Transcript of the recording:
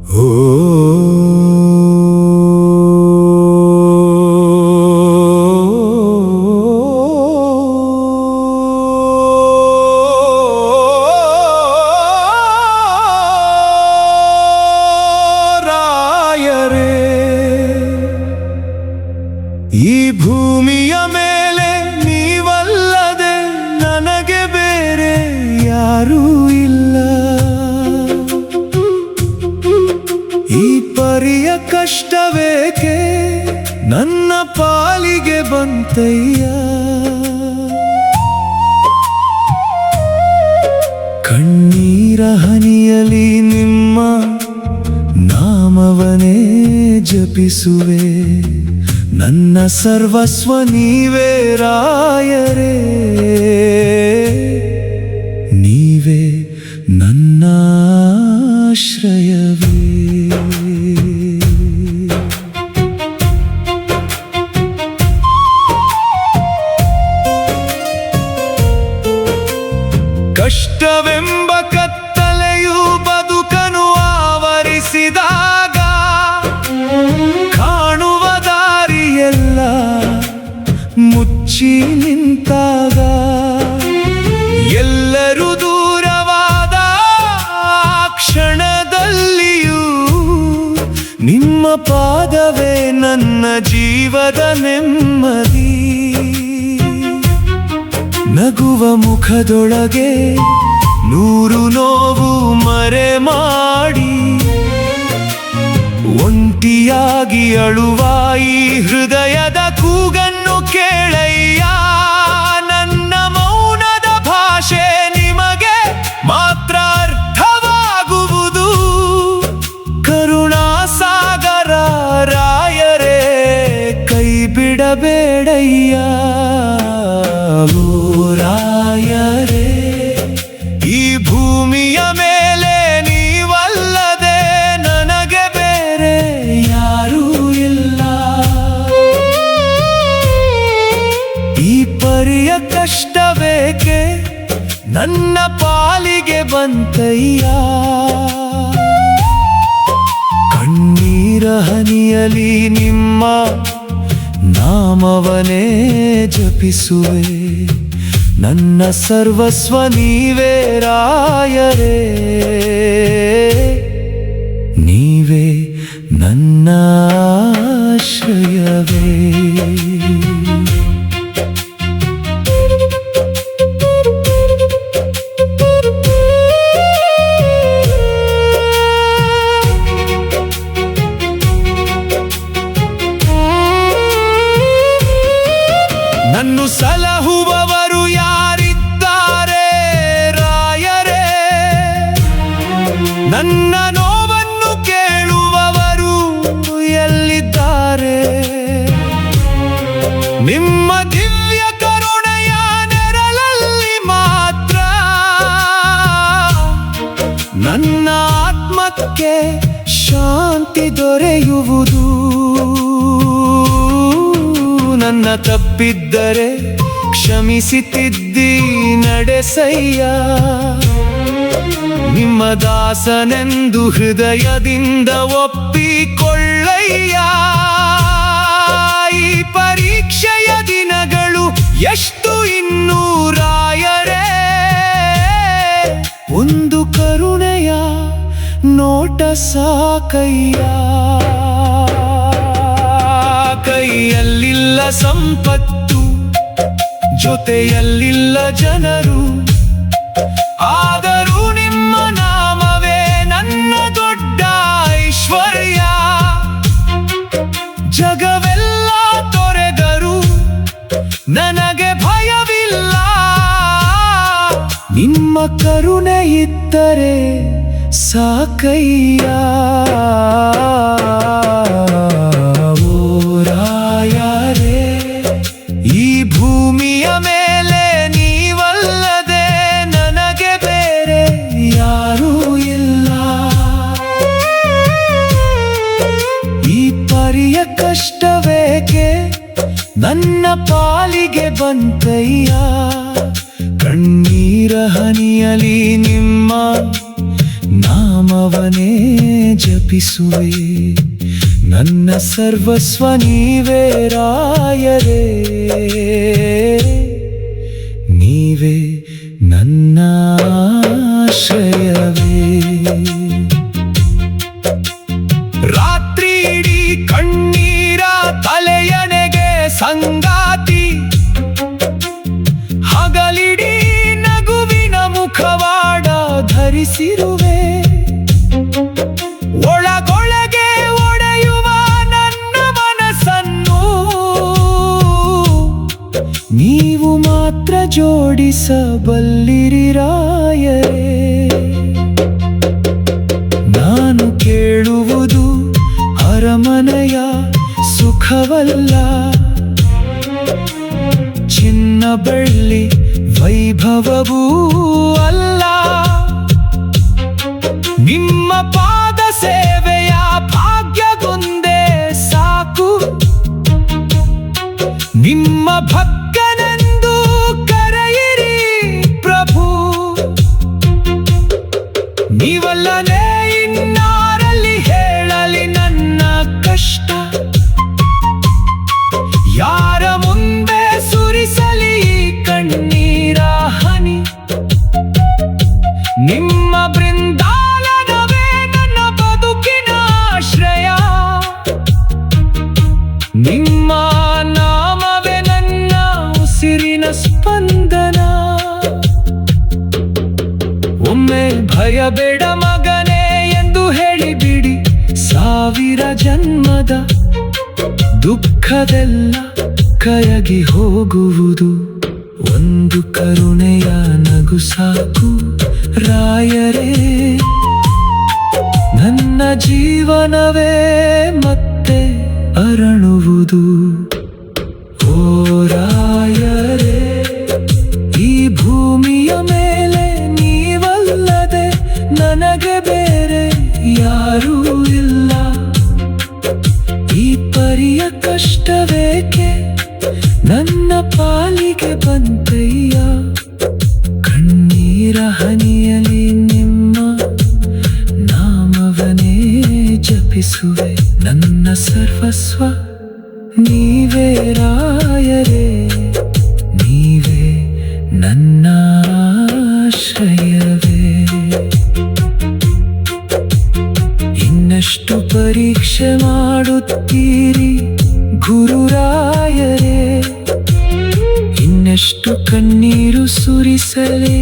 ಓ ರಾಯರೇ, ಈ ಭೂಮಿಯ ಮೇಲೆ ನೀವಲ್ಲದೆ ನನಗೆ ಬೇರೆ ಯಾರೂ ಇಲ್ಲ. ಈ ಪರಿಯ ಕಷ್ಟವೇಕೆ ನನ್ನ ಪಾಲಿಗೆ ಬಂತಯ್ಯ. ಕಣ್ಣೀರ ಹನಿಯಲಿ ನಿಮ್ಮ ನಾಮವನೇ ಜಪಿಸುವೆ. ನನ್ನ ಸರ್ವಸ್ವ ನೀವೇ ರಾಯರೇ, ನೀವೇ ನನ್ನ ಆಶ್ರಯವೇ. ಕಷ್ಟವೆಂಬ ಕತ್ತಲೆಯು ಬದುಕನು ಆವರಿಸಿದಾಗ, ಕಾಣುವ ದಾರಿಯೆಲ್ಲ ಮುಚ್ಚಿ ನಿಂತಾಗ, ಎಲ್ಲರೂ ದೂರವಾದ ಕ್ಷಣದಲ್ಲಿಯೂ ನಿಮ್ಮ ಪಾದವೇ ನನ್ನ ಜೀವದ ನೆಮ್ಮದಿ. ನಗುವ ಮುಖದೊಳಗೆ ನೂರು ನೋವು ಮರೆ ಮಾಡಿ, ಒಂಟಿಯಾಗಿ ಅಳುವ ಈ ಹೃದಯದ ಕೂಗನ್ನು ಕೇಳಯ್ಯ. ನನ್ನ ಮೌನದ ಭಾಷೆ ನಿಮಗೆ ಮಾತ್ರ ಅರ್ಥವಾಗುವುದು. ಕರುಣಾಸಾಗರ ರಾಯರೇ, ಕೈ ಬಿಡಬೇಡಯ್ಯ. ರಾಯರೇ, ಈ ಭೂಮಿಯ ಮೇಲೆ ನೀವಲ್ಲದೆ ನನಗೆ ಬೇರೆ ಯಾರೂ ಇಲ್ಲ. ಈ ಪರಿಯ ಕಷ್ಟವೇಕೆ ನನ್ನ ಪಾಲಿಗೆ ಬಂತಯ್ಯ. ಕಣ್ಣೀರ ಹನಿಯಲಿ ನಿಮ್ಮ ನಾಮವನೇ ಜಪಿಸುವೆ. ನನ್ನ ಸರ್ವಸ್ವ ನೀವೇ ರಾಯರೇ, ನೀವೇ ನನ್ನ ಆಶ್ರಯವೇ. ನನ್ನು ಸಲಹುವವರು ಯಾರಿದ್ದಾರೆ ರಾಯರೇ, ನನ್ನ ನೋವನ್ನು ಕೇಳುವವರು ಎಲ್ಲಿದ್ದಾರೆ. ನಿಮ್ಮ ದಿವ್ಯ ಕರುಣೆಯ ನೆರಳಲ್ಲಿ ಮಾತ್ರ ನನ್ನ ಆತ್ಮಕ್ಕೆ ಶಾಂತಿ ದೊರೆಯುವುದು. ನನ್ನ ತಪ್ಪಿದ್ದರೆ ಕ್ಷಮಿಸಿ ತಿದ್ದಿ ನಡೆಸಯ್ಯ. ನಿಮ್ಮ ದಾಸನೆಂದು ಹೃದಯದಿಂದ ಒಪ್ಪಿಕೊಳ್ಳಯ್ಯ. ಈ ಪರೀಕ್ಷೆಯ ದಿನಗಳು ಎಷ್ಟು ಇನ್ನೂ ರಾಯರೇ, ಒಂದು ಕರುಣೆಯ ನೋಟ ಸಾಕಯ್ಯ. ಕೈಯಲ್ಲಿಲ್ಲ ಸಂಪತ್ತು, ಜೊತೆಯಲ್ಲಿಲ್ಲ ಜನರು, ಆದರೂ ನಿಮ್ಮ ನಾಮವೇ ನನ್ನ ದೊಡ್ಡ ಐಶ್ವರ್ಯ. ಜಗವೆಲ್ಲ ತೊರೆದರೂ ನನಗೆ ಭಯವಿಲ್ಲ. ನಿಮ್ಮ ಕರುಣೆ ಇದ್ದರೆ ಸಾಕಯ್ಯ. ರಾಯರೇ, ಈ ಭೂಮಿಯ ಮೇಲೆ ನೀವಲ್ಲದೆ ನನಗೆ ಬೇರೆ ಯಾರೂ ಇಲ್ಲ. ಈ ಪರಿಯ ಕಷ್ಟವೇಕೆ ನನ್ನ ಪಾಲಿಗೆ ಬಂತಯ್ಯ. ಕಣ್ಣೀರ ಹನಿಯಲಿ ನಿಮ್ಮ ನಾಮವನೇ ಜಪಿಸುವೆ. ನನ್ನ ಸರ್ವಸ್ವ ನೀವೇ ರಾಯರೇ, ನೀವೇ ನನ್ನ ಆಶ್ರಯವೇ. ರಾತ್ರಿ ಇಡೀ ಕಣ್ಣೀರ ತಲೆಯಣೆಗೆ ಸಂಗಾತಿ, ಹಗಲಿಡೀ ನಗುವಿನ ಮುಖವಾಡ ಧರಿಸಿರುವೆ. ಒಳಗೊಳಗೆ ಒಡೆಯುವ ನನ್ನ ಮನಸ್ಸನ್ನು ನೀವು ಮಾತ್ರ ಜೋಡಿಸಬಲ್ಲಿರಿ ರಾಯರೇ. ನಾನು ಕೇಳುವುದು ಅರಮನೆಯ ಸುಖವಲ್ಲ, ಚಿನ್ನ ಬೆಳ್ಳಿ ವೈಭವವೂ ಅಲ್ಲ. ನಿಮ್ಮ ಪಾದ ಸೇವೆಯ ಭಾಗ್ಯಗೊಂದೇ ಸಾಕು. ನಿಮ್ಮ ಭಕ್ತನೆಂದು ಕರೆಯಿರಿ ಪ್ರಭು. ನೀವಲ್ಲದೆ ಇನ್ನಾರಲ್ಲಿ ಹೇಳಲಿ ನನ್ನ ಕಷ್ಟ. ಯಾರ ಮುಂದೆ ಸುರಿಸಲಿ ಕಣ್ಣೀರ ಹನಿ. ನಿಮ್ಮ ಬೃಂದಾವನವೇ ನನ್ನ ಬದುಕಿನ ಆಶ್ರಯ. ನಿಮ್ಮ ನಾಮವೇ ನನ್ನ ಉಸಿರಿನ ಸ್ಪಂದನ. ಒಮ್ಮೆ ಭಯಬೇಡ ಮಗನೇ ಎಂದು ಹೇಳಿಬಿಡಿ, ಸಾವಿರ ಜನ್ಮದ ದುಃಖದೆಲ್ಲ ಕರಗಿ ಹೋಗುವುದು. ಒಂದು ಕರುಣೆಯ ನಗು ಸಾಕು ರಾಯರೇ. ನನ್ನ ಜೀವನವೇ ಮತ್ತೆ ಅರಳುವುದು. ಓ ರಾಯರೇ, ಈ ಭೂಮಿಯ ಮೇಲೆ ನೀವಲ್ಲದೆ ನನಗೆ ಬೇರೆ ಯಾರೂ ಇಲ್ಲ. ಈ ಪರಿಯ ಕಷ್ಟವೇಕೆ ನನ್ನ ಪಾಲಿಗೆ ಬಂತಯ್ಯ. ಕಣ್ಣೀರ ಹನಿಯಲಿ ನಿಮ್ಮ ನಾಮವನೇ ಜಪಿಸುವೆ. ನನ್ನ ಸರ್ವಸ್ವ ನೀವೇ ರಾಯರೇ, ನೀವೇ ನನ್ನ ಆಶ್ರಯವೇ. ಇನ್ನಷ್ಟು ಪರೀಕ್ಷೆ ಮಾಡುತ್ತೀರಿ ಗುರುರಾಯರೇ, ಇನ್ನೆಷ್ಟು ಕಣ್ಣೀರು ಸುರಿಸಲೇ